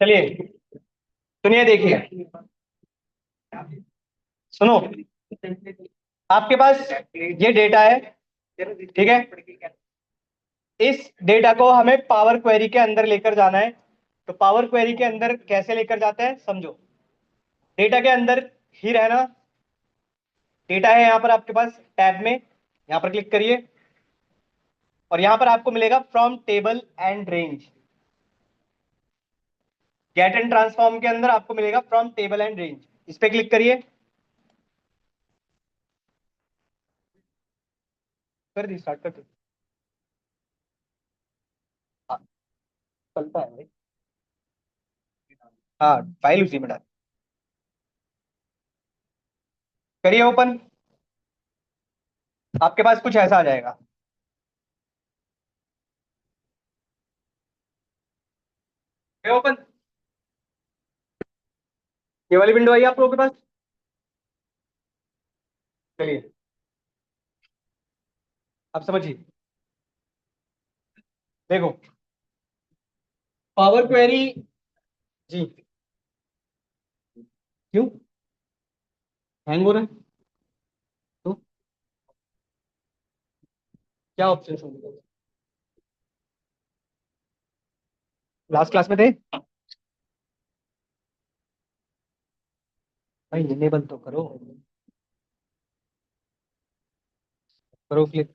चलिए सुनिए, देखिए, सुनो। आपके पास ये डेटा है, ठीक है। इस डेटा को हमें पावर क्वेरी के अंदर लेकर जाना है। तो पावर क्वेरी के अंदर कैसे लेकर जाते हैं, समझो। डेटा के अंदर ही रहना। डेटा है यहाँ पर आपके पास टैब में, यहाँ पर क्लिक करिए और यहाँ पर आपको मिलेगा from table and range. Get and transform के अंदर आपको मिलेगा फ्रॉम टेबल एंड रेंज। इस पे क्लिक करिए। कर दी, स्टार्ट कर दी। हाँ, चलता है भाई। हाँ, फाइल उसी में डाल। करिए ओपन। आपके पास कुछ ऐसा आ जाएगा। ओपन। ये वाली विंडो आई आप लोगों के पास। चलिए, अब समझिए। देखो, पावर क्वेरी। जी। क्यों हैंग हो रहा है? तो क्या ऑप्शन होंगे? लास्ट क्लास में थे भाई। इनेबल तो करो, करो क्लिक।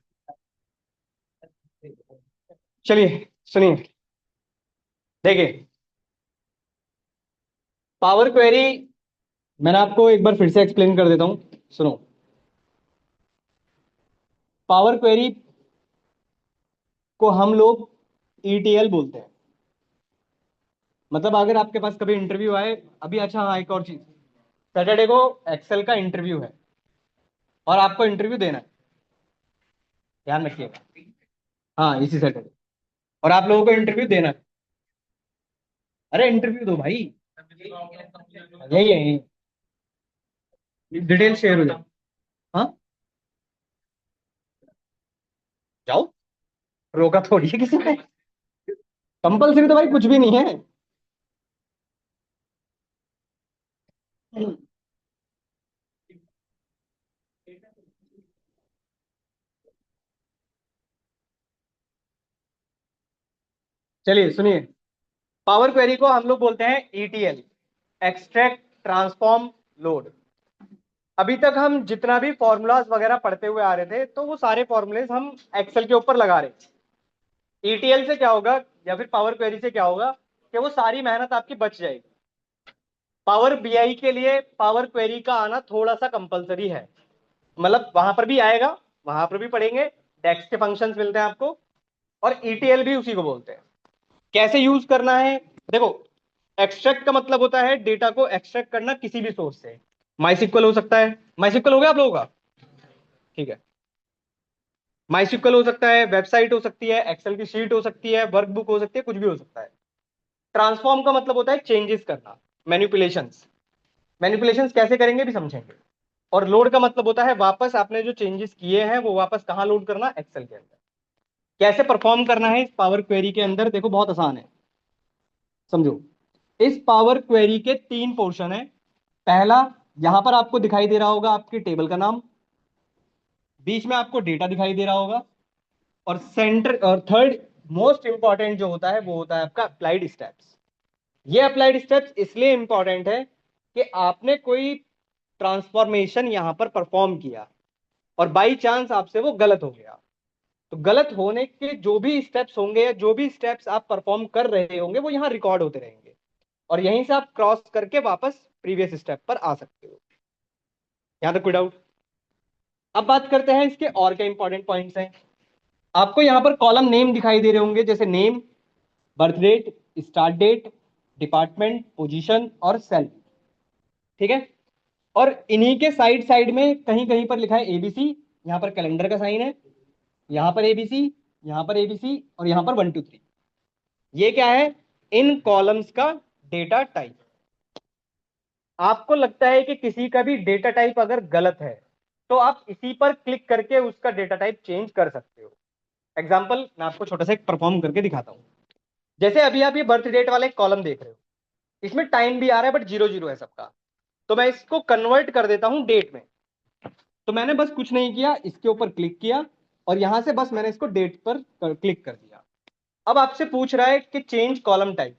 चलिए सुनिए, देखिए। पावर क्वेरी मैंने आपको एक बार फिर से एक्सप्लेन कर देता हूं, सुनो। पावर क्वेरी को हम लोग ईटीएल बोलते हैं। मतलब अगर आपके पास कभी इंटरव्यू आए अभी, अच्छा हाँ, एक और चीज। सैटरडे को एक्सेल का इंटरव्यू है और आपको इंटरव्यू देना है, ध्यान रखिएगा। हाँ, इसी सैटरडे। और आप लोगों को इंटरव्यू देना है। अरे इंटरव्यू दो भाई। यही है, डिटेल शेयर हो जाए। हाँ, जाओ। रोका थोड़ी है किसी ने। कंपलसरी तो भाई कुछ भी नहीं है। चलिए सुनिए, पावर क्वेरी को हम लोग बोलते हैं ईटीएल, एक्सट्रैक्ट ट्रांसफॉर्म लोड। अभी तक हम जितना भी फॉर्मूलाज वगैरह पढ़ते हुए आ रहे थे, तो वो सारे फॉर्मूलेज हम एक्सेल के ऊपर लगा रहे थे। ईटीएल से क्या होगा, या फिर पावर क्वेरी से क्या होगा, कि वो सारी मेहनत आपकी बच जाएगी। पावर बीआई के लिए पावर क्वेरी का आना थोड़ा सा कंपलसरी है। मतलब वहां पर भी आएगा, वहां पर भी पढ़ेंगे। डेक्स के फंक्शंस मिलते हैं आपको। और ईटीएल भी उसी को बोलते हैं। कैसे यूज करना है, देखो। एक्सट्रैक्ट का मतलब होता है डेटा को एक्सट्रैक्ट करना किसी भी सोर्स से। माइसिक्वल हो सकता है। माइसिक्वल हो गया आप लोगों का? ठीक है। माइसिक्वल हो सकता है, वेबसाइट हो सकती है, एक्सेल की शीट हो सकती है, वर्कबुक हो सकती है, कुछ भी हो सकता है। ट्रांसफॉर्म का मतलब होता है चेंजेस करना, मैनिपुलेशंस। मैनिपुलेशंस कैसे करेंगे भी समझेंगे। और लोड का मतलब होता है वापस आपने जो चेंजेस किए हैं वो वापस कहां लोड करना, एक्सेल के अंदर। कैसे परफॉर्म करना है इस पावर क्वेरी के अंदर, देखो बहुत आसान है, समझो। इस पावर क्वेरी के तीन पोर्शन है। पहला, यहां पर आपको दिखाई दे रहा होगा आपके टेबल का नाम। बीच में आपको डेटा दिखाई दे रहा होगा। और सेंटर और थर्ड मोस्ट इंपॉर्टेंट जो होता है वो होता है आपका अप्लाइड स्टेप्स। ये अप्लाइड स्टेप्स इसलिए इंपॉर्टेंट है कि आपने कोई ट्रांसफॉर्मेशन यहां पर परफॉर्म किया और बाई चांस आपसे वो गलत हो गया। तो गलत होने के जो भी स्टेप्स होंगे या जो भी स्टेप्स आप परफॉर्म कर रहे होंगे वो यहाँ रिकॉर्ड होते रहेंगे। और यहीं से आप क्रॉस करके वापस प्रीवियस स्टेप पर आ सकते हो। यहां तक कोई डाउट? अब बात करते हैं इसके और क्या इंपॉर्टेंट पॉइंट्स हैं। आपको यहां पर कॉलम नेम दिखाई दे रहे होंगे, जैसे name, birth date, start date, department, position और सेल। ठीक है। और इन्हीं के साइड साइड में कहीं कहीं पर लिखा है एबीसी। यहां पर कैलेंडर का साइन है। यहां पर एबीसी, यहां पर एबीसी और यहां पर 1 2 3। ये क्या है, इन कॉलम्स का डेटा टाइप। आपको लगता है कि किसी का भी डेटा टाइप अगर गलत है तो आप इसी पर क्लिक करके उसका डेटा टाइप चेंज कर सकते हो। एग्जाम्पल मैं आपको छोटा सा एक परफॉर्म करके दिखाता हूं। जैसे अभी आप ये बर्थ डेट वाला एक कॉलम देख रहे हो, इसमें टाइम भी आ रहा है बट 0 0 है सबका। तो मैं इसको कन्वर्ट कर देता हूं डेट में। तो मैंने बस कुछ नहीं किया, इसके ऊपर क्लिक किया और यहां से बस मैंने इसको डेट पर क्लिक कर दिया। अब आपसे पूछ रहा है कि चेंज कॉलम टाइप।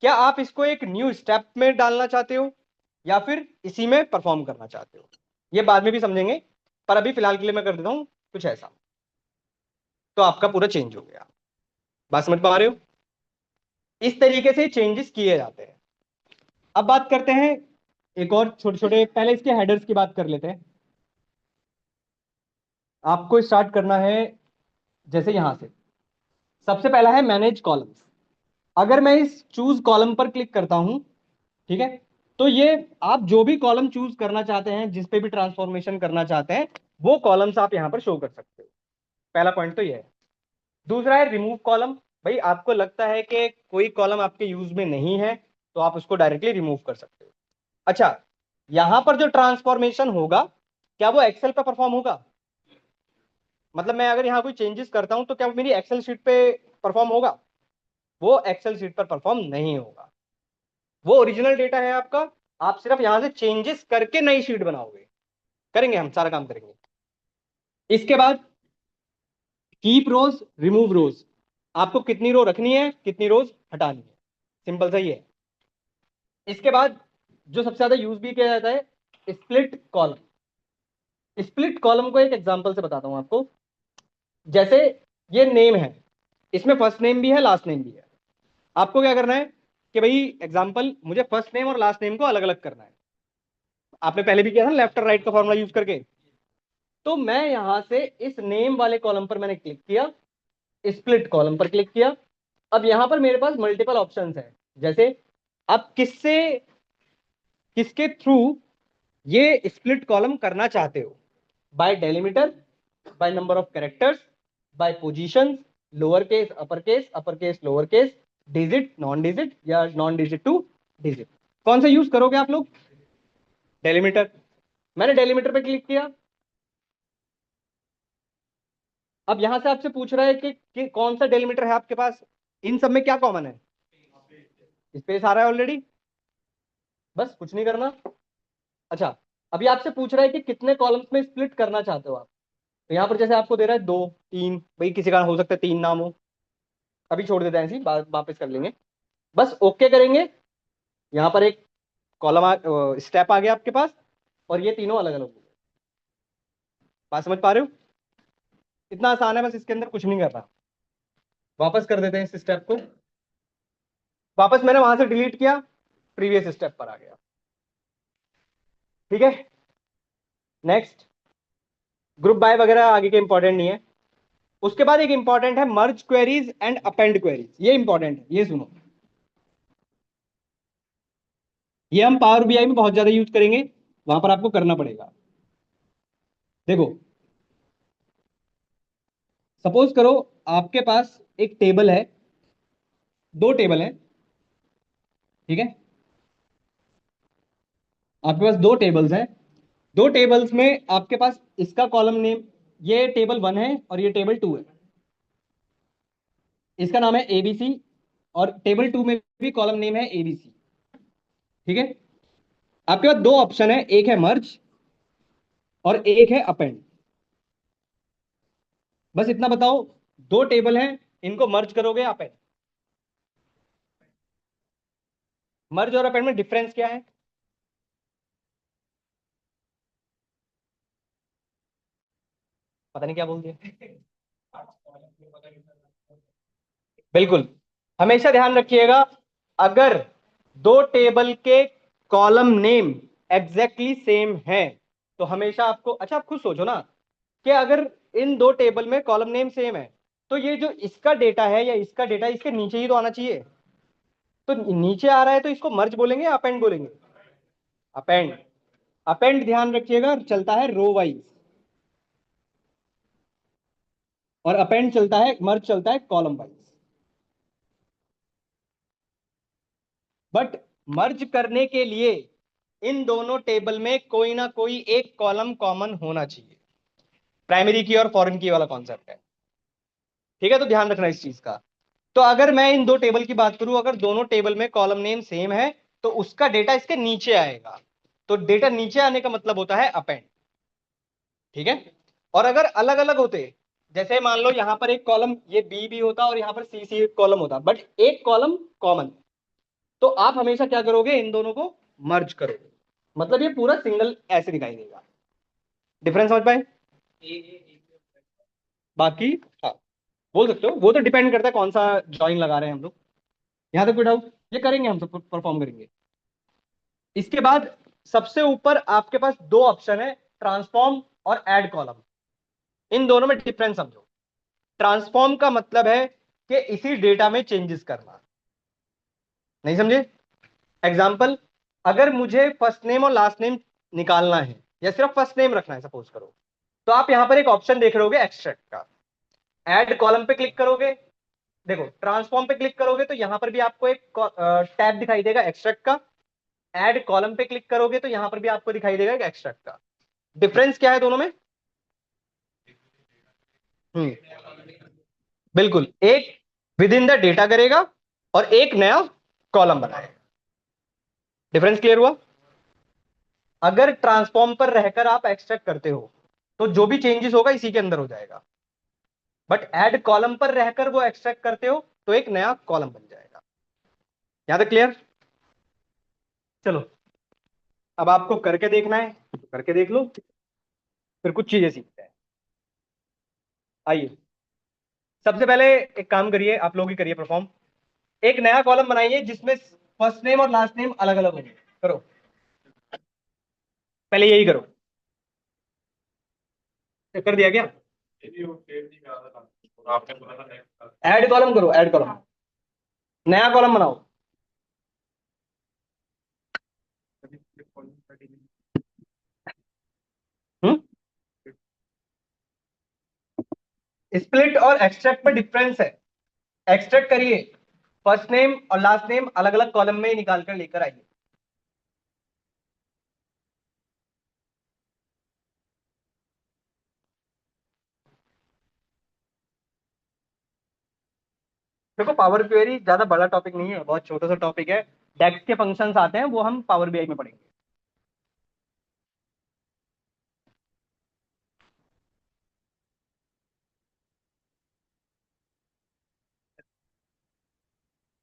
क्या आप इसको एक न्यू स्टेप में डालना चाहते हो या फिर इसी में परफॉर्म करना चाहते हो, ये बाद में भी समझेंगे, पर अभी फिलहाल के लिए मैं कर देता हूं कुछ ऐसा। तो आपका पूरा चेंज हो गया। बात समझ पा रहे हो? इस तरीके से चेंजेस किए जाते हैं। अब बात करते हैं एक और छोटे छोटे, पहले इसके हेडर्स की बात कर लेते हैं। आपको स्टार्ट करना है जैसे यहां से, सबसे पहला है मैनेज कॉलम्स। अगर मैं इस चूज कॉलम पर क्लिक करता हूं, ठीक है, तो ये आप जो भी कॉलम चूज करना चाहते हैं, जिस पे भी ट्रांसफॉर्मेशन करना चाहते हैं, वो कॉलम्स आप यहां पर शो कर सकते हो। पहला पॉइंट तो ये है। दूसरा है रिमूव कॉलम। भाई आपको लगता है कि कोई कॉलम आपके यूज में नहीं है, तो आप उसको डायरेक्टली रिमूव कर सकते हो। अच्छा, यहां पर जो ट्रांसफॉर्मेशन होगा, क्या वो एक्सेल पे परफॉर्म होगा? मतलब मैं अगर यहां कोई चेंजेस करता हूं तो क्या वो मेरी एक्सेल शीट पे परफॉर्म होगा? वो एक्सेल शीट पर परफॉर्म नहीं होगा। वो ओरिजिनल डेटा है आपका, आप सिर्फ यहां से चेंजेस करके नई शीट बनाओगे। करेंगे, हम सारा काम करेंगे। इसके बाद कीप रोज रिमूव रोज। आपको कितनी रो रखनी है, कितनी रोज हटानी है, सिंपल सा ही है। इसके बाद जो सबसे ज्यादा यूज भी किया जाता है, स्प्लिट कॉलम। स्प्लिट कॉलम को एक एग्जांपल से बताता हूं आपको। जैसे ये नेम है, इसमें फर्स्ट नेम भी है, लास्ट नेम भी है। आपको क्या करना है कि भाई एग्जांपल, मुझे फर्स्ट नेम और लास्ट नेम को अलग अलग करना है। आपने पहले भी किया था लेफ्ट और राइट का फॉर्मूला यूज करके। तो मैं यहां से इस नेम वाले कॉलम पर मैंने क्लिक किया, स्प्लिट कॉलम पर क्लिक किया। अब यहां पर मेरे पास मल्टीपल ऑप्शंस हैं। जैसे आप किसके थ्रू ये स्प्लिट कॉलम करना चाहते हो, by delimiter, by number of characters, by position, lower case upper case lower case, digit non digit या नॉन डिजिट टू डिजिट। कौन सा यूज करोगे आप लोग? डेलीमीटर। मैंने डेलीमीटर पे क्लिक किया। अब यहां से आपसे पूछ रहा है कि कौन सा डेलीमीटर है आपके पास। इन सब में क्या कॉमन है? स्पेस आ रहा है ऑलरेडी, बस कुछ नहीं करना। अच्छा, अभी आपसे पूछ रहा है कि कितने कॉलम्स में स्प्लिट करना चाहते हो आप। तो यहां पर जैसे आपको दे रहा है 2 3, भाई किसी का हो सकता है 3 नाम हो। अभी छोड़ देते हैं, ऐसी वापस कर लेंगे। बस ओके करेंगे। यहां पर एक कॉलम स्टेप आ गया आपके पास, और ये तीनों अलग अलग हो गए। बात समझ पा रहे हो? इतना आसान है, बस इसके अंदर कुछ नहीं करना। वापस कर देते हैं इस स्टेप को। वापस मैंने वहां से डिलीट किया, प्रीवियस स्टेप पर आ गया। ठीक है, नेक्स्ट। ग्रुप बाय वगैरह आगे के इंपॉर्टेंट नहीं है। उसके बाद एक इंपॉर्टेंट है मर्ज क्वेरीज एंड अपेंड क्वेरीज। ये इंपॉर्टेंट है, ये सुनो। ये हम पावर बीआई में बहुत ज्यादा यूज करेंगे, वहां पर आपको करना पड़ेगा। देखो, सपोज करो आपके पास एक टेबल है, 2 टेबल है, ठीक है। आपके पास 2 टेबल्स हैं। 2 टेबल्स में आपके पास इसका कॉलम नेम, ये टेबल 1 है और ये टेबल 2 है। इसका नाम है एबीसी, और टेबल 2 में भी कॉलम नेम है एबीसी। ठीक है। आपके पास 2 ऑप्शन है, एक है मर्ज और एक है अपेंड। बस इतना बताओ, 2 टेबल हैं, इनको मर्ज करोगे अपेंड। मर्ज और अपेंड में डिफरेंस क्या है? पता नहीं क्या बोल दिया। बिल्कुल, हमेशा ध्यान रखिएगा, अगर 2 टेबल के कॉलम नेम एग्जैक्टली सेम है, तो हमेशा आपको, अच्छा आप खुद सोचो ना, कि अगर इन 2 टेबल में कॉलम नेम सेम है, तो ये जो इसका डेटा है या इसका डेटा इसके नीचे ही तो आना चाहिए। तो नीचे आ रहा है तो इसको मर्ज बोलेंगे या अपेंड बोलेंगे? अपेंड। अपेंड ध्यान रखिएगा चलता है रो वाइज, और अपेंड चलता है, मर्ज चलता है कॉलम वाइज। बट मर्ज करने के लिए इन दोनों टेबल में कोई ना कोई एक कॉलम कॉमन होना चाहिए। प्राइमरी की और फॉरेन की वाला कॉन्सेप्ट है। ठीक है, तो ध्यान रखना इस चीज का। तो अगर मैं इन दो टेबल की बात करूं, अगर दोनों टेबल में कॉलम नेम सेम है तो उसका डेटा इसके नीचे आएगा। तो डेटा नीचे आने का मतलब होता है अपेंड। ठीक है। और अगर अलग अलग होते, जैसे मान लो यहां पर एक कॉलम ये बी भी होता और यहां पर सी सी कॉलम होता, बट एक कॉलम कॉमन, तो आप हमेशा क्या करोगे, इन दोनों को मर्ज करोगे, मतलब ये पूरा सिंगल ऐसे दिखाई देगा। डिफरेंस समझ पाए? बाकी हाँ, बोल सकते हो, वो तो डिपेंड करता है कौन सा ज्वाइन लगा रहे हैं हम लोग। यहां तक कोई डाउट? ये करेंगे हम सब, परफॉर्म करेंगे। इसके बाद सबसे ऊपर आपके पास दो ऑप्शन है, ट्रांसफॉर्म और ऐड कॉलम। इन दोनों में डिफरेंस समझो। ट्रांसफॉर्म का मतलब है कि इसी डेटा में चेंजेस करना। नहीं समझे? एग्जाम्पल, अगर मुझे फर्स्ट नेम और लास्ट नेम निकालना है या सिर्फ फर्स्ट नेम रखना है सपोज करो, तो आप यहां पर एक ऑप्शन देख रहे होगे एक्सट्रैक्ट का। ऐड कॉलम पे क्लिक करोगे, देखो ट्रांसफॉर्म पे क्लिक करोगे तो यहां पर भी आपको एक टैब दिखाई देगा एक्सट्रैक्ट का। ऐड कॉलम पे क्लिक करोगे तो यहां पर भी आपको दिखाई देगा एक एक्सट्रैक्ट का। डिफरेंस क्या है दोनों में? हम्म, बिल्कुल, एक विद इन द डेटा करेगा और एक नया कॉलम बनाएगा। डिफरेंस क्लियर हुआ? अगर ट्रांसफॉर्म पर रहकर आप एक्सट्रैक्ट करते हो तो जो भी चेंजेस होगा इसी के अंदर हो जाएगा, बट ऐड कॉलम पर रहकर वो एक्सट्रैक्ट करते हो तो एक नया कॉलम बन जाएगा। यहां तक क्लियर? चलो, अब आपको करके देखना है तो करके देख लो, फिर कुछ चीजें सीखते हैं। आइए, सबसे पहले एक काम करिए, आप लोग ही करिए परफॉर्म। एक नया कॉलम बनाइए जिसमें फर्स्ट नेम और लास्ट नेम अलग अलग हो। करो, पहले यही करो। कर दिया क्या? ऐड कॉलम करो, ऐड कॉलम, नया कॉलम बनाओ। हम्म, स्प्लिट और एक्सट्रैक्ट में डिफरेंस है। एक्सट्रैक्ट करिए, फर्स्ट नेम और लास्ट नेम अलग अलग कॉलम में ही निकाल कर लेकर आइए। देखो, पावर क्वेरी ज्यादा बड़ा टॉपिक नहीं है, बहुत छोटा सा टॉपिक है। डेक्स के फंक्शंस आते हैं, वो हम पावर बीआई में पढ़ेंगे।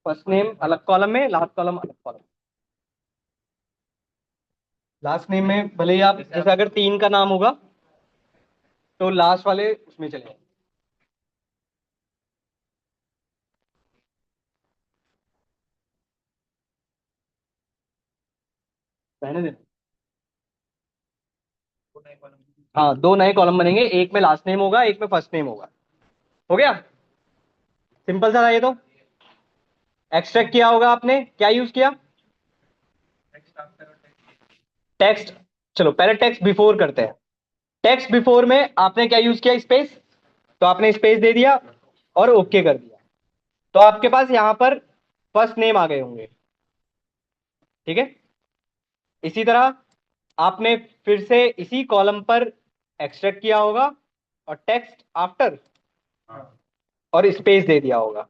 फर्स्ट नेम अलग कॉलम में, लास्ट कॉलम अलग कॉलम। लास्ट नेम में भले ही आप, जैसे अगर तीन का नाम होगा तो लास्ट वाले उसमें चले जाएंगे। रहने देना। हाँ, दो नए कॉलम बनेंगे, एक में लास्ट नेम होगा, एक में फर्स्ट नेम होगा। हो गया? सिंपल सा था ये तो। एक्सट्रैक्ट किया होगा आपने, क्या यूज किया? टेक्स्ट। चलो पहले टेक्स्ट बिफोर करते हैं। टेक्स्ट बिफोर में आपने क्या यूज किया? स्पेस। तो आपने स्पेस दे दिया और ओके कर दिया, तो आपके पास यहां पर फर्स्ट नेम आ गए होंगे। ठीक है। इसी तरह आपने फिर से इसी कॉलम पर एक्सट्रैक्ट किया होगा और टेक्स्ट आफ्टर और स्पेस दे दिया होगा,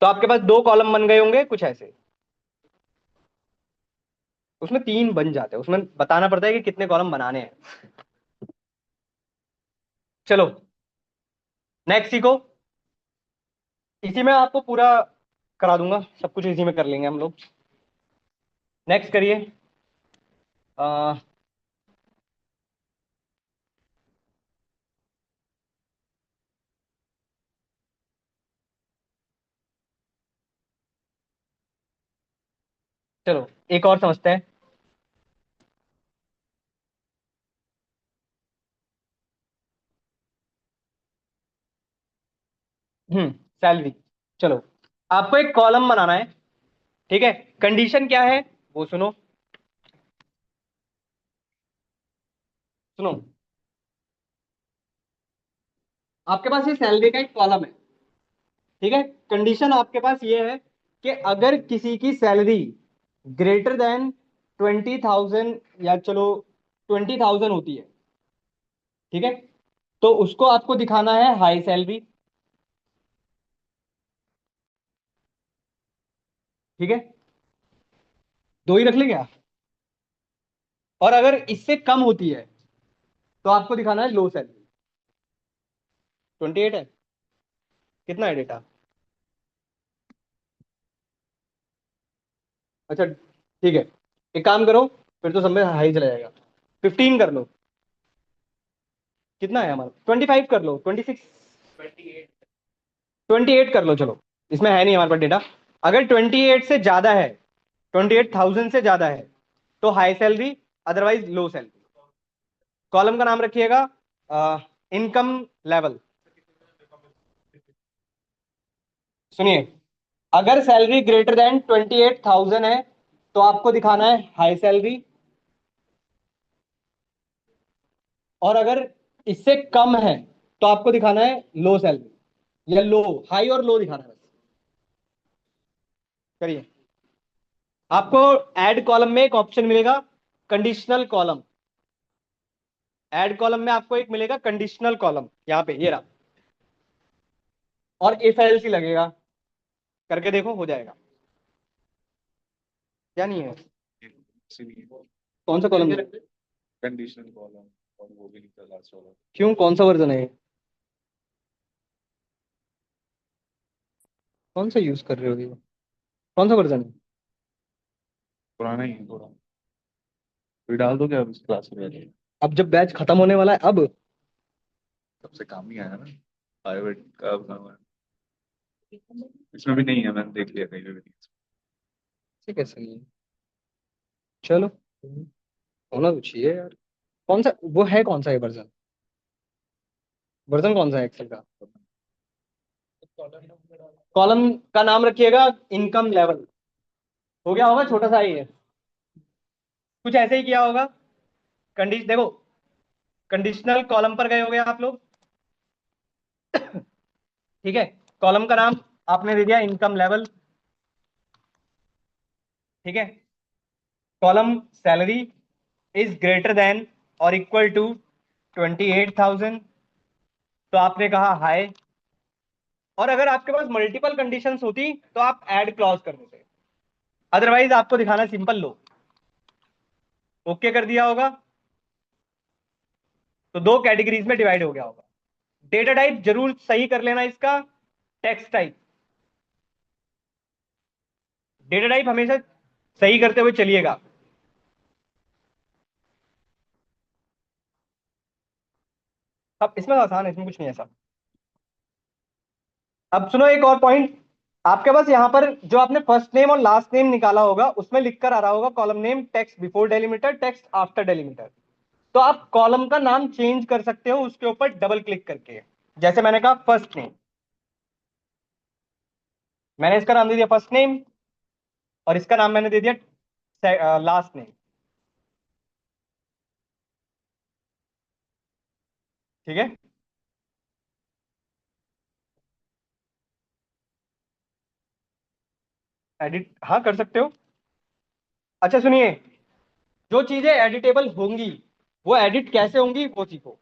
तो आपके पास दो कॉलम बन गए होंगे कुछ ऐसे। उसमें तीन बन जाते हैं, उसमें बताना पड़ता है कि कितने कॉलम बनाने हैं। चलो नेक्स्ट सीखो। इसी में आपको पूरा करा दूंगा, सब कुछ इसी में कर लेंगे हम लोग। नेक्स्ट करिए। आ, चलो एक और समझते हैं। सैलरी। चलो, आपको एक कॉलम बनाना है। ठीक है। कंडीशन क्या है वो सुनो, सुनो। आपके पास ये सैलरी का एक कॉलम है। ठीक है। कंडीशन आपके पास ये है कि अगर किसी की सैलरी ग्रेटर देन 20,000, या चलो 20,000 होती है, ठीक है, तो उसको आपको दिखाना है हाई सैलरी। ठीक है, दो ही रख ले क्या। और अगर इससे कम होती है तो आपको दिखाना है लो सैलरी। 28 है, कितना है डेटा। अच्छा ठीक है, एक काम करो, फिर तो सब में हाई चला जाएगा। 15 कर लो, कितना है हमारा, 25 कर लो, 26, 28 कर लो चलो, इसमें है नहीं हमारे पास डेटा। अगर 28 से ज्यादा है, 28,000 से ज्यादा है तो हाई सैलरी, अदरवाइज लो सैलरी। कॉलम का नाम रखिएगा इनकम लेवल। सुनिए, अगर सैलरी ग्रेटर देन 28,000 है तो आपको दिखाना है हाई सैलरी, और अगर इससे कम है तो आपको दिखाना है लो सैलरी, या लो, हाई और लो दिखाना है बस। करिए, आपको ऐड कॉलम में एक ऑप्शन मिलेगा, कंडीशनल कॉलम। ऐड कॉलम में आपको एक मिलेगा कंडीशनल कॉलम, यहां पे ये रहा, और इफ एल्स ही लगेगा, करके देखो हो जाएगा। क्या नहीं है, कौन सा कॉलम, कंडीशनल कॉलम और वो भी निकल लास्ट वाला। क्यों, कौन सा वर्जन है ये? कौन सा यूज कर रहे हो ये, कौन सा वर्जन है? पुराना ही है थोड़ा, फिर डाल दो क्या अब इस क्लास में जाके। अब जब बैच खत्म होने वाला है अब। सबसे काम ही आया ना, प्राइवेट का काम है। इसमें भी नहीं है, मैंने देख लिया कहीं पे भी नहीं। ठीक है, सही है, चलो, होना तो चाहिए यार। कौन सा वो है, कौन सा है वर्जन, वर्जन कौन सा है एक्सेल का? कॉलम का नाम रखिएगा इनकम लेवल। हो गया होगा, छोटा सा ही है, कुछ ऐसे ही किया होगा। कंडीशन देखो, कंडीशनल कॉलम पर गए होगे आप लोग, ठीक है। कॉलम का नाम आपने दे दिया इनकम लेवल, ठीक है। Column salary is greater than और इक्वल टू 28,000, तो आपने कहा हाई। और अगर आपके पास मल्टीपल कंडीशंस होती तो आप ऐड क्लॉज कर देते, अदरवाइज आपको दिखाना सिंपल लो। ओके कर दिया होगा तो दो कैटेगरीज में डिवाइड हो गया होगा। डेटा टाइप जरूर सही कर लेना इसका, टेक्स्ट टाइप, डेटा टाइप हमेशा सही करते हुए चलिएगा। अब इसमें तो आसान है, इसमें कुछ नहीं ऐसा। अब सुनो एक और पॉइंट, आपके पास यहां पर जो आपने फर्स्ट नेम और लास्ट नेम निकाला होगा उसमें लिखकर आ रहा होगा column name text before delimiter, text after delimiter. तो आप कॉलम का नाम चेंज कर सकते हो उसके ऊपर डबल क्लिक करके। जैसे मैंने कहा फर्स्ट नेम, मैंने इसका नाम दे दिया फर्स्ट नेम, और इसका नाम मैंने दे दिया लास्ट नेम, ठीक है। एडिट हाँ कर सकते हो। अच्छा सुनिए, जो चीजें एडिटेबल होंगी वो एडिट कैसे होंगी वो सीखो।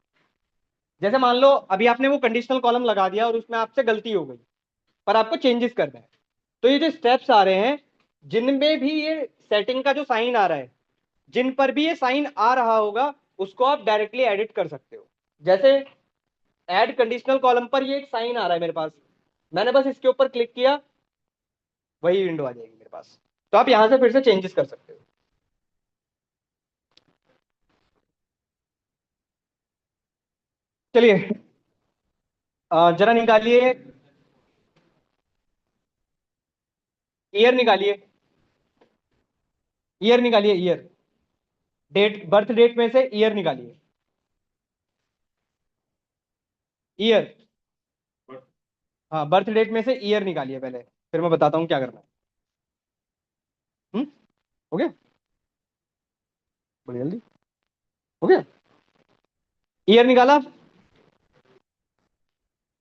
जैसे मान लो अभी आपने वो कंडीशनल कॉलम लगा दिया और उसमें आपसे गलती हो गई, पर आपको चेंजेस करना है, तो ये जो स्टेप्स आ रहे हैं, जिनमें भी ये सेटिंग का जो साइन आ रहा है, जिन पर भी ये साइन आ रहा होगा उसको आप डायरेक्टली एडिट कर सकते हो। जैसे ऐड कंडीशनल कॉलम पर ये एक साइन आ रहा है मेरे पास, मैंने बस इसके ऊपर क्लिक किया, वही विंडो आ जाएगी मेरे पास, तो आप यहां से फिर से चेंजेस कर सकते हो। चलिए, जरा निकालिए, ईयर निकालिए, ईयर निकालिए, ईयर, डेट, बर्थ डेट में से ईयर निकालिए, ईयर, हाँ बर्थ डेट में से ईयर निकालिए पहले, फिर मैं बताता हूँ क्या करना है। हो गया, बड़ी जल्दी हो गया, ईयर निकाला,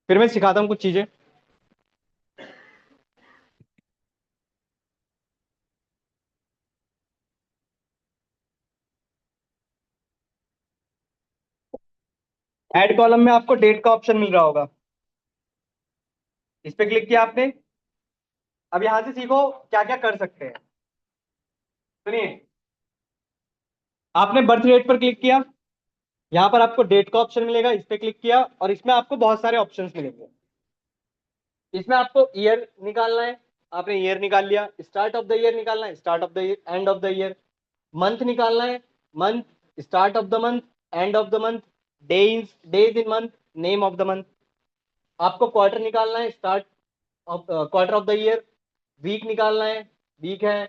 फिर मैं सिखाता हूँ कुछ चीजें। ऐड कॉलम में आपको डेट का ऑप्शन मिल रहा होगा, इस पे क्लिक किया आपने, अब यहां से सीखो क्या क्या कर सकते हैं। सुनिए, आपने बर्थ डेट पर क्लिक किया, यहाँ पर आपको डेट का ऑप्शन मिलेगा, इस पे क्लिक किया और इसमें आपको बहुत सारे ऑप्शंस मिलेंगे। इसमें आपको ईयर निकालना है, आपने ईयर निकाल लिया। स्टार्ट ऑफ द ईयर निकालना है, start of the year, end of the year. Month निकालना है, month, start of the month, end of the month, days in month, name of the month. आपको क्वार्टर निकालना है, start of quarter of the year. Week निकालना है, week है।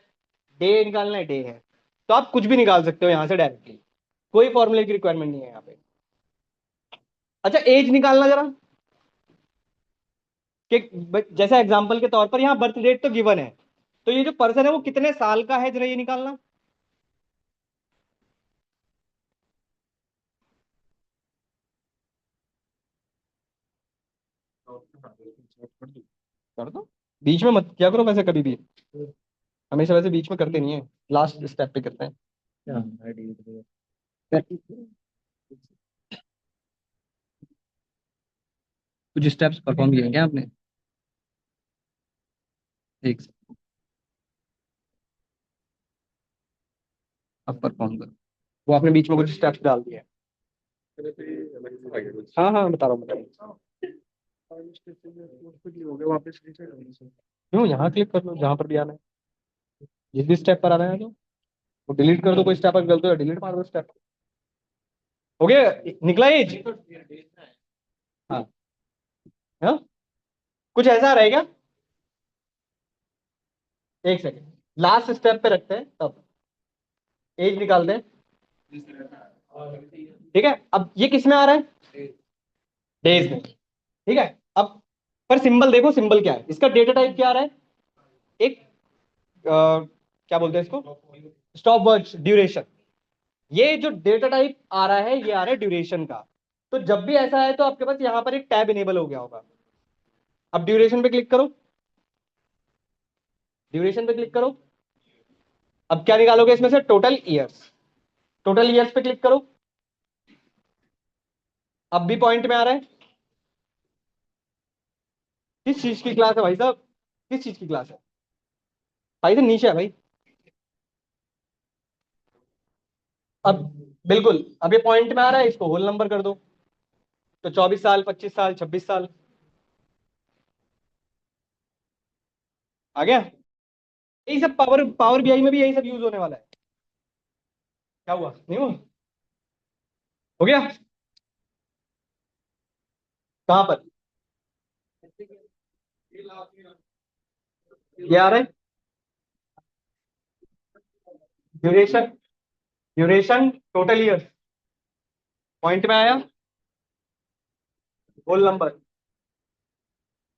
Day निकालना है, डे है। तो आप कुछ भी निकाल सकते हो यहाँ से डायरेक्टली, कोई फॉर्मूले की रिक्वायरमेंट नहीं है यहाँ पे। अच्छा, एज निकालना जरा, कि जैसे एग्जांपल के तौर पर यहाँ बर्थ डेट तो गिवन है, तो ये जो पर्सन है वो कितने साल का है, जरा ये निकालना। कर दो, बीच में मत क्या करो वैसे कभी भी, हमेशा वैसे बीच में करते नहीं है, लास्ट स्टेप पे करते हैं। कुछ स्टेप्स परफॉर्म किए हैं क्या आपने? एक अब परफॉर्म करो, वो आपने बीच में कुछ स्टेप्स डाल दिए हैं। हाँ हाँ, बता रहा हूँ बता रहा हूँ। क्यों, यहाँ क्लिक कर लो जहाँ पर भी आना है, जिस भी स्टेप पर आना है तो वो डिलीट कर दो, कोई स्टेप अगर गलत हो डिलीट मार दो स्टेप। हो गया, निकला एज। हाँ हाँ, कुछ ऐसा रहेगा। एक सेकेंड, लास्ट स्टेप पे रखते हैं तब एज निकाल दें। ठीक है, अब ये किस में आ रहा है, डेज में। ठीक है, अब पर सिंबल देखो, सिंबल क्या है इसका, डेटा टाइप क्या आ रहा है, एक क्या बोलते हैं इसको, स्टॉप वॉच ड्यूरेशन। ये जो डेटा टाइप आ रहा है ये आ रहा है ड्यूरेशन का। तो जब भी ऐसा है तो आपके पास यहाँ पर एक टैब इनेबल हो गया होगा। अब ड्यूरेशन पे क्लिक करो, ड्यूरेशन पे क्लिक करो। अब क्या निकालोगे इसमें से, टोटल ईयर्स। टोटल ईयर्स पे क्लिक करो, अब भी पॉइंट में आ रहा है। किस चीज की क्लास है भाई साहब, किस चीज की क्लास है भाई साहब, नीचे है भाई। अब बिल्कुल, अब ये पॉइंट में आ रहा है, इसको होल नंबर कर दो। तो 24 साल, 25 साल, 26 साल, आ गया। यही सब पावर पावर बीआई में भी यही सब यूज होने वाला है। क्या हुआ, नहीं हुआ, हो गया। कहां पर ये आ रहा है, duration, duration total year, point में आया, होल नंबर।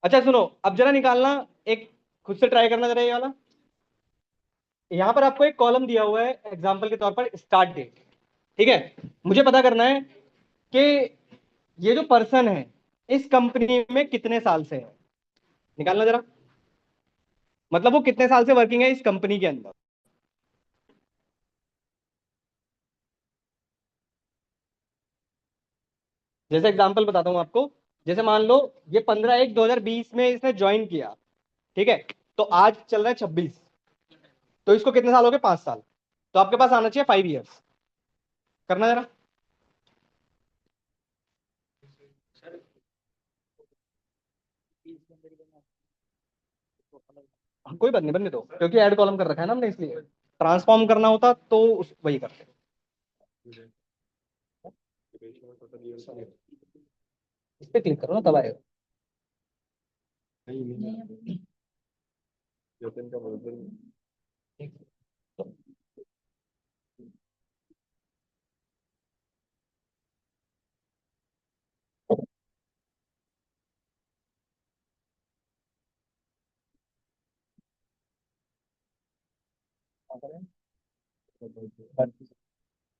अच्छा सुनो, अब जरा निकालना, एक खुद से ट्राई करना जरा ये वाला। यहाँ पर आपको एक कॉलम दिया हुआ है एग्जाम्पल के तौर पर, स्टार्ट डेट। ठीक है, मुझे पता करना है कि ये जो पर्सन है इस कंपनी में कितने साल से है, निकालना जरा। मतलब वो कितने साल से वर्किंग है इस कंपनी के अंदर। जैसे एग्जांपल बताता हूं आपको, जैसे मान लो ये 15/1/2020 में इसने ज्वाइन किया। ठीक है, तो आज चल रहा है 26, तो इसको कितने साल हो गए, 5 साल। तो आपके पास आना चाहिए 5 ईयर्स, करना जरा। हाँ, कोई बात नहीं, बनने दो, क्योंकि ऐड कॉलम कर रखा है ना हमने, इसलिए ट्रांसफॉर्म करना होता तो वही करते। इस पे क्लिक करो ना, तब आएगा।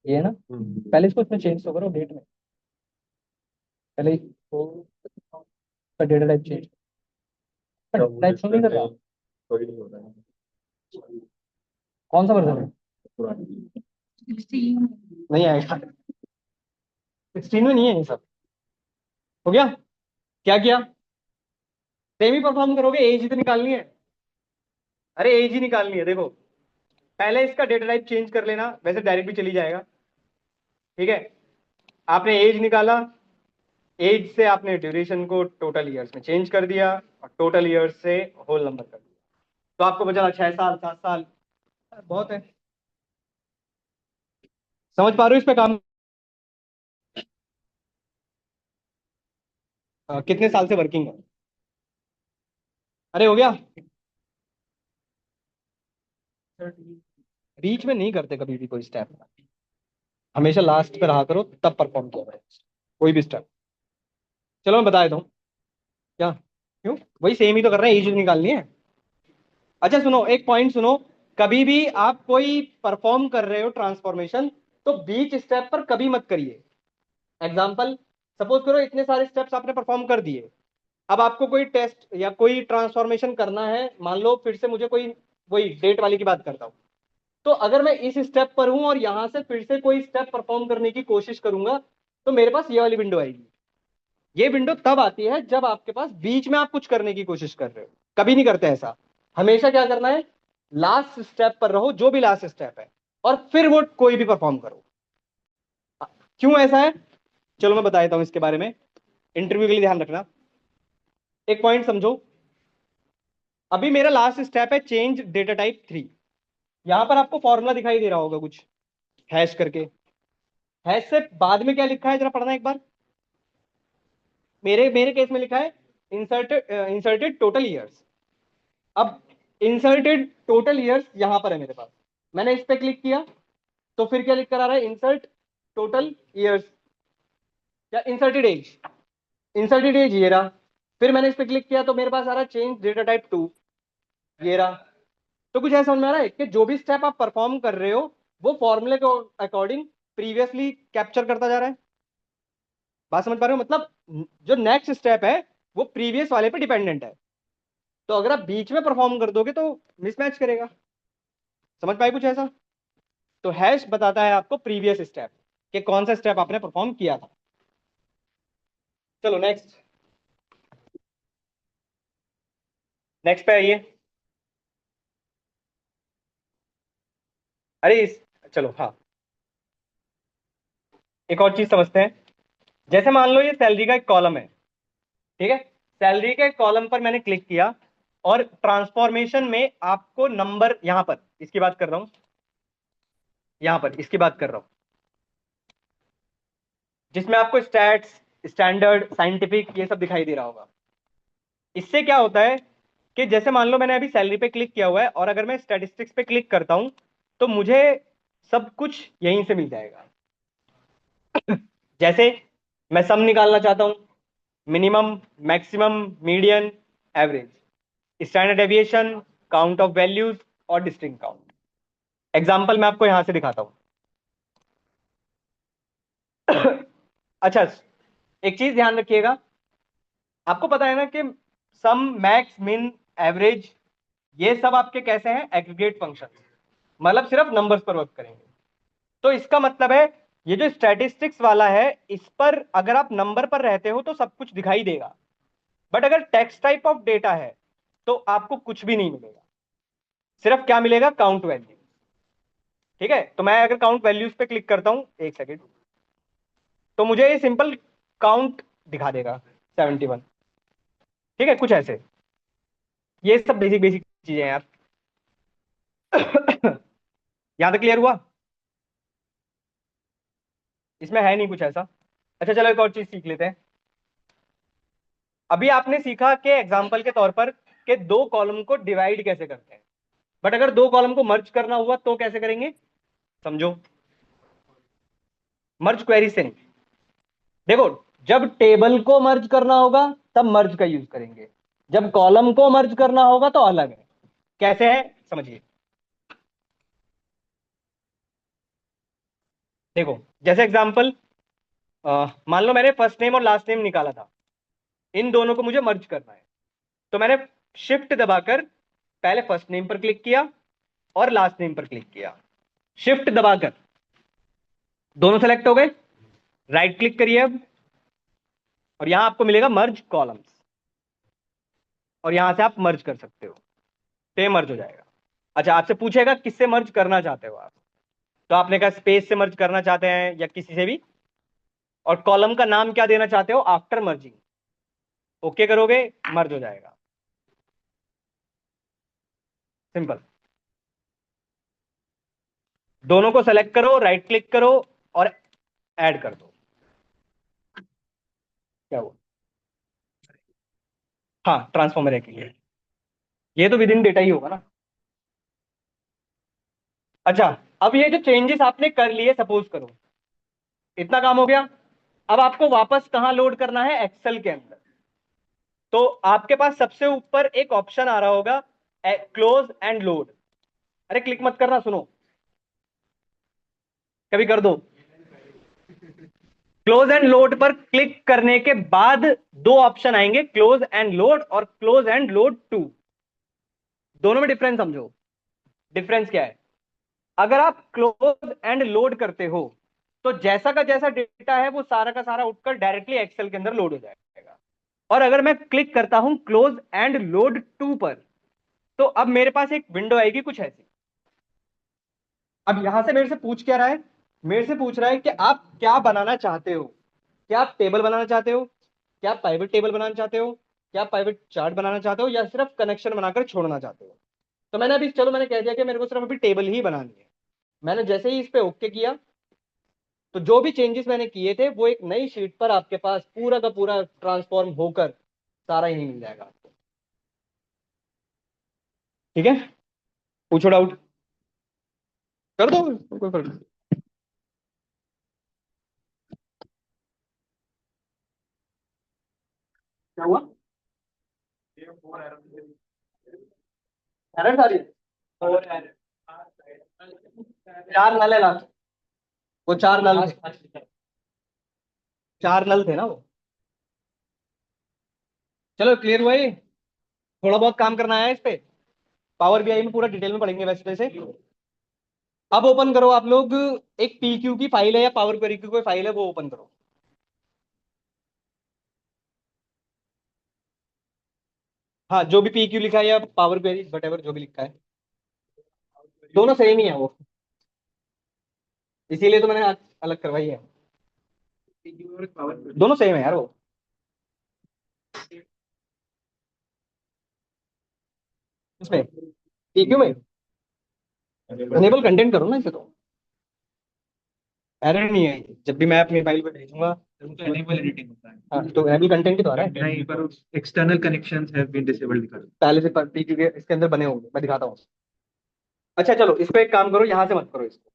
ये है ना, पहले इसको इसमें चेंज तो करो डेट में, पहले data type change, type show नहीं कर रहा, कौन सा वर्जन है, 16 नहीं आएगा, 16 में नहीं है ये सब। हो गया, क्या किया, सेम ही परफॉर्म करोगे, एज तो निकालनी है। अरे एज ही निकालनी है। देखो पहले इसका डेटा टाइप चेंज कर लेना, वैसे डायरेक्ट भी चली जाएगा। ठीक है, आपने एज निकाला, एज से आपने ड्यूरेशन को टोटल ईयर्स में चेंज कर दिया और टोटल ईयर्स से होल नंबर कर दिया, तो आपको बचा 6 साल 7 साल। बहुत है। समझ पा रहे हो इस पे काम? कितने साल से वर्किंग है? अरे हो गया। बीच में नहीं करते कभी भी कोई स्टेप, हमेशा लास्ट पे रहा करो, तब परफॉर्म किया जाए कोई भी स्टेप। चलो मैं बता देता हूँ। क्या? क्यों? वही सेम ही तो कर रहे हैं, एज निकालनी है। अच्छा सुनो, एक पॉइंट सुनो। कभी भी आप कोई परफॉर्म कर रहे हो ट्रांसफॉर्मेशन, तो बीच स्टेप पर कभी मत करिए। एग्जाम्पल, सपोज करो इतने सारे स्टेप्स आपने परफॉर्म कर दिए, अब आपको कोई टेस्ट या कोई ट्रांसफॉर्मेशन करना है, मान लो फिर से मुझे कोई, वही डेट वाली की बात करता हूँ, तो अगर मैं इस स्टेप पर हूं और यहां से फिर से कोई स्टेप परफॉर्म करने की कोशिश करूंगा, तो मेरे पास ये वाली विंडो आएगी। ये विंडो तब आती है जब आपके पास बीच में आप कुछ करने की कोशिश कर रहे हो। कभी नहीं करते ऐसा। हमेशा क्या करना है, लास्ट स्टेप पर रहो, जो भी लास्ट स्टेप है, और फिर वो कोई भी परफॉर्म करो। क्यों ऐसा है, चलो मैं बता देता हूं इसके बारे में, इंटरव्यू के लिए ध्यान रखना। एक पॉइंट समझो, अभी मेरा लास्ट स्टेप है चेंज डेटा टाइप 3। यहां पर आपको फॉर्मूला दिखाई दे रहा होगा कुछ, हैश करके। हैश से बाद में क्या लिखा है जरा पढ़ना एक बार। मेरे मेरे केस में लिखा है इंसर्टेड टोटल ईयर्स। अब इंसर्टेड टोटल ईयर्स यहां पर है मेरे पास, मैंने इस पे क्लिक किया, तो फिर क्या लिख कर आ रहा है, इंसर्ट टोटल ईयर्स या इंसर्टेड एज। इंसर्टेड एज ये रहा। फिर मैंने इस पे क्लिक किया तो मेरे पास आ रहा है चेंज डेटा टाइप 2, ये रहा। तो कुछ ऐसा समझ में आ रहा है कि जो भी स्टेप आप परफॉर्म कर रहे हो, वो फॉर्मूले के अकॉर्डिंग प्रीवियसली कैप्चर करता जा रहा है। बात समझ पा रहे हो? मतलब जो नेक्स्ट स्टेप है वो प्रीवियस वाले पे डिपेंडेंट है। तो अगर आप बीच में परफॉर्म कर दोगे तो मिसमैच करेगा। समझ पाए कुछ ऐसा? तो हैश बताता है आपको प्रीवियस स्टेप, कि कौन सा स्टेप आपने परफॉर्म किया था। चलो नेक्स्ट, नेक्स्ट पे आइए। अरे चलो हाँ, एक और चीज समझते हैं। जैसे मान लो ये सैलरी का एक कॉलम है, ठीक है। सैलरी के कॉलम पर मैंने क्लिक किया, और ट्रांसफॉर्मेशन में आपको नंबर, यहां पर इसकी बात कर रहा हूं, यहां पर इसकी बात कर रहा हूं, जिसमें आपको स्टैट्स, स्टैंडर्ड, साइंटिफिक ये सब दिखाई दे रहा होगा। इससे क्या होता है कि जैसे मान लो मैंने अभी सैलरी पे क्लिक किया हुआ है, और अगर मैं स्टैटिस्टिक्स पे क्लिक करता हूं, तो मुझे सब कुछ यहीं से मिल जाएगा। जैसे मैं सम निकालना चाहता हूं, minimum, maximum, median, average, standard deviation, count of values और डिस्टिंक्ट काउंट। एग्जाम्पल मैं आपको यहां से दिखाता हूं। अच्छा, एक चीज ध्यान रखिएगा, आपको पता है ना कि सम, मैक्स, मिन, एवरेज, ये सब आपके कैसे हैं, एग्रीगेट फंक्शन, मतलब सिर्फ नंबर्स पर वर्क करेंगे। तो इसका मतलब है, ये जो स्टैटिस्टिक्स वाला है, इस पर अगर आप नंबर पर रहते हो तो सब कुछ दिखाई देगा, बट अगर टेक्स्ट टाइप ऑफ डेटा है तो आपको कुछ भी नहीं मिलेगा, सिर्फ क्या मिलेगा, काउंट वैल्यू। ठीक है, तो मैं अगर काउंट वैल्यूज पे क्लिक करता हूं, एक सेकेंड, तो मुझे ये सिंपल काउंट दिखा देगा, 71। ठीक है, कुछ ऐसे, ये सब बेसिक बेसिक चीजें हैं यार। यहां तक क्लियर हुआ? इसमें है नहीं कुछ ऐसा। अच्छा चलो एक और चीज सीख लेते हैं। अभी आपने सीखा कि एग्जाम्पल के तौर पर कि दो कॉलम को डिवाइड कैसे करते हैं, बट अगर दो कॉलम को मर्ज करना हुआ तो कैसे करेंगे, समझो। मर्ज क्वेरी से नहीं, देखो, जब टेबल को मर्ज करना होगा तब मर्ज का यूज करेंगे, जब कॉलम को मर्ज करना होगा तो अलग है। कैसे है समझिए। देखो जैसे एग्जाम्पल, मान लो मैंने फर्स्ट नेम और लास्ट नेम निकाला था, इन दोनों को मुझे मर्ज करना है, तो मैंने शिफ्ट दबाकर पहले फर्स्ट नेम पर क्लिक किया और लास्ट नेम पर क्लिक किया, शिफ्ट दबाकर दोनों सेलेक्ट हो गए। राइट क्लिक करिए अब, और यहां आपको मिलेगा मर्ज कॉलम्स, और यहां से आप मर्ज कर सकते हो, तो ये मर्ज हो जाएगा। अच्छा, आपसे पूछेगा किससे मर्ज करना चाहते हो आप, तो आपने कहा स्पेस से मर्ज करना चाहते हैं या किसी से भी, और कॉलम का नाम क्या देना चाहते हो आफ्टर मर्जिंग। ओके करोगे, मर्ज हो जाएगा, सिंपल। दोनों को सेलेक्ट करो, राइट क्लिक करो और ऐड कर दो। क्या हुआ? हाँ, ट्रांसफॉर्मर है के लिए ये तो विद इन डेटा ही होगा ना। अच्छा, अब ये जो चेंजेस आपने कर लिए, सपोज करो इतना काम हो गया। अब आपको वापस कहां लोड करना है, एक्सेल के अंदर। तो आपके पास सबसे ऊपर एक ऑप्शन आ रहा होगा, क्लोज एंड लोड। अरे क्लिक मत करना, सुनो, कभी कर दो। क्लोज एंड लोड पर क्लिक करने के बाद दो ऑप्शन आएंगे, क्लोज एंड लोड और क्लोज एंड लोड टू। दोनों में डिफरेंस समझो। डिफरेंस क्या है? अगर आप क्लोज एंड लोड करते हो तो जैसा का जैसा डेटा है वो सारा का सारा उठकर डायरेक्टली एक्सेल के अंदर लोड हो जाएगा। और अगर मैं क्लिक करता हूं क्लोज एंड लोड टू पर, तो अब मेरे पास एक विंडो आएगी कुछ ऐसी। अब यहां से मेरे से पूछ क्या रहा है, मेरे से पूछ रहा है कि आप क्या बनाना चाहते हो। क्या आप टेबल बनाना चाहते हो, क्या आप पाइवेट टेबल बनाना चाहते हो, क्या आप पाइवेट चार्ट बनाना चाहते हो, या सिर्फ कनेक्शन बनाकर छोड़ना चाहते हो। तो मैंने अभी, चलो मैंने कह दिया कि मेरे को सिर्फ अभी टेबल ही बनानी है। मैंने जैसे ही इस पे ओके किया, तो जो भी चेंजेस मैंने किए थे वो एक नई शीट पर आपके पास पूरा का पूरा ट्रांसफॉर्म होकर सारा ही मिल जाएगा आपको। ठीक है, पूछो डाउट, कर दो, कोई फर्क नहीं। क्या हुआ? एरर आ रही है? चार नल है लास्ट, वो चार नल थे, चार नल थे ना वो। चलो क्लियर हुआ ये। थोड़ा बहुत काम करना है इस पे, पावर बीआई में पूरा डिटेल में पढ़ेंगे वैसे से। अब ओपन करो आप लोग, एक पीक्यू की फाइल है या पावर क्वेरी की कोई फाइल है, वो ओपन करो। हाँ, जो भी पीक्यू लिखा है या पावर क्वेरी वट जो भी लिखा है, दोनों सेम ही है वो, इसीलिए तो मैंने आज अलग करवाई है। दोनों सेम है यार वो। इसमें पीक्यू में इनेबल कंटेंट करो ना इसे, तो एरर नहीं है जब भी मैं अपनी फाइल पे भेजूंगा। तो एनेबल एडिटिंग होता है। हाँ, तो एनेबल कंटेंट ही तो आ रहा है। नहीं, पर external connections have been disabled दिखा रहा पहले से पीक्यू के इसके अंदर बने होंगे, मैं दिखाता हूँ। अच्छा चलो, इस पे एक काम करो, यहाँ से मत करो इसको,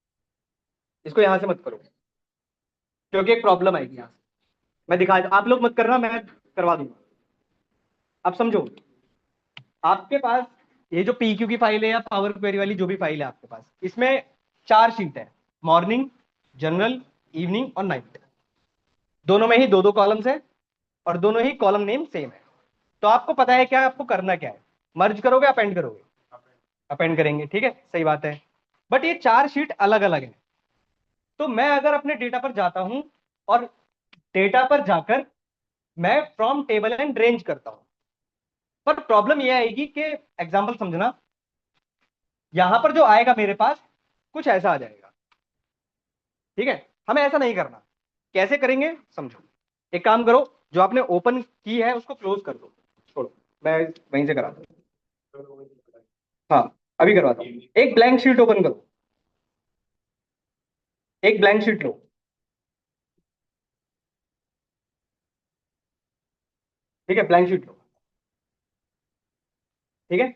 इसको यहाँ से मत करो, क्योंकि एक प्रॉब्लम आएगी यहाँ से। मैं दिखा, आप लोग मत करना, मैं करवा दूंगा। अब समझो, आपके पास ये जो पीक्यू की फाइल है या पावर क्वेरी वाली जो भी फाइल है आपके पास, इसमें चार शीट है, मॉर्निंग, जनरल, इवनिंग और नाइट। दोनों में ही दो दो कॉलम्स है और दोनों ही कॉलम नेम सेम है। तो आपको पता है क्या आपको करना क्या है, मर्ज करोगे अपेंड करोगे? अपेंड करेंगे, ठीक है, सही बात है। बट ये चार शीट अलग अलग है। तो मैं अगर अपने डेटा पर जाता हूं और डेटा पर जाकर मैं फ्रॉम टेबल एंड रेंज करता हूं, पर प्रॉब्लम यह आएगी कि, एग्जांपल समझना, यहां पर जो आएगा मेरे पास कुछ ऐसा आ जाएगा। ठीक है, हमें ऐसा नहीं करना। कैसे करेंगे समझो, एक काम करो, जो आपने ओपन की है उसको क्लोज कर दो, छोड़ो, मैं वहीं से कराता हूं। हाँ, अभी करवाता हूँ। एक ब्लैंक शीट ओपन करो, एक ब्लैंक शीट लो। ठीक है, ब्लैंक शीट लो। ठीक है,